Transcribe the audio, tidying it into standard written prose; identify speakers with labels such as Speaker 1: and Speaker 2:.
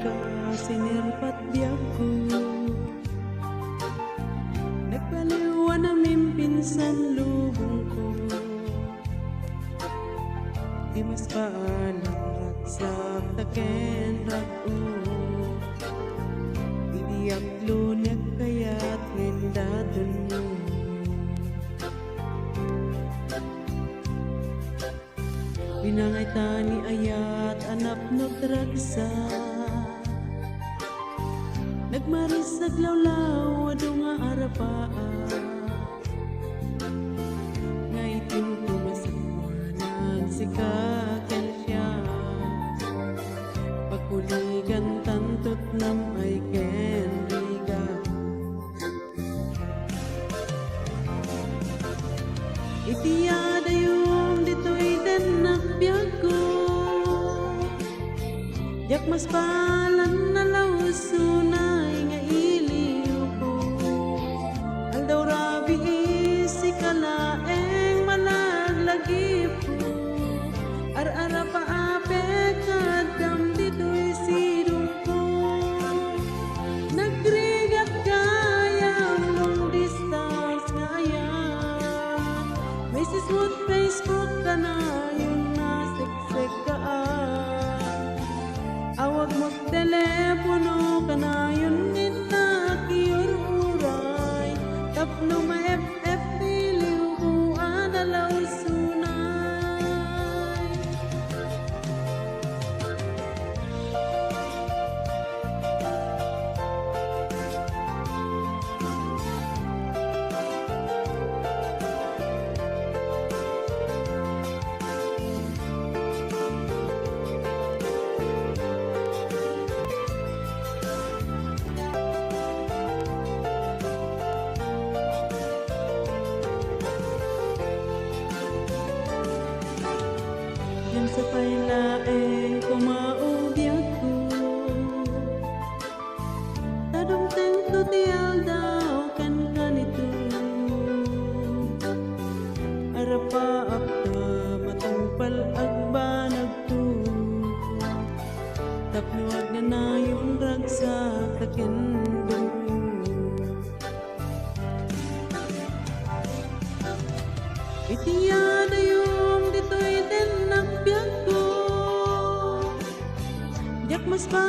Speaker 1: ka sinirpat biyak ko. Nagpaliwan namin pinsan lubong ko. Di mas paalang raksak taken rako. Idiyak lunek kaya't nindadon mo. Binangay tani ayat anap no tragsa. Nagmaris naglawlaw ado nga arapaan. Nga itim tumasakwanag si kakan siya. Pagkuligan tantot nam ay kenriga. Itiyada yung dito'y denakbiyag ko. Yak mas palan na lausunay nga iliw ko. Aldaw rabi isi kalaeng malaglagip ko. Ar-ara paapet kadam dito'y sidong ko. Nagrigat kayang long distance nga ayan. Mrs. Wood Facebook ka na yung nasiksik kaan. Awag mag-telepono ka na yun din nakiyururay. Tapno ma-FF piliw ko analaw sunay. Yan sa pailaeng kumaubiyag ko. Tadong to tiyal daw kan ganito. Arapa apta matungpal agbanag to. Tapnuwag na na yung ragsak takendo. Itiyada yung dito'y denakbiyag ko. Yak mas pa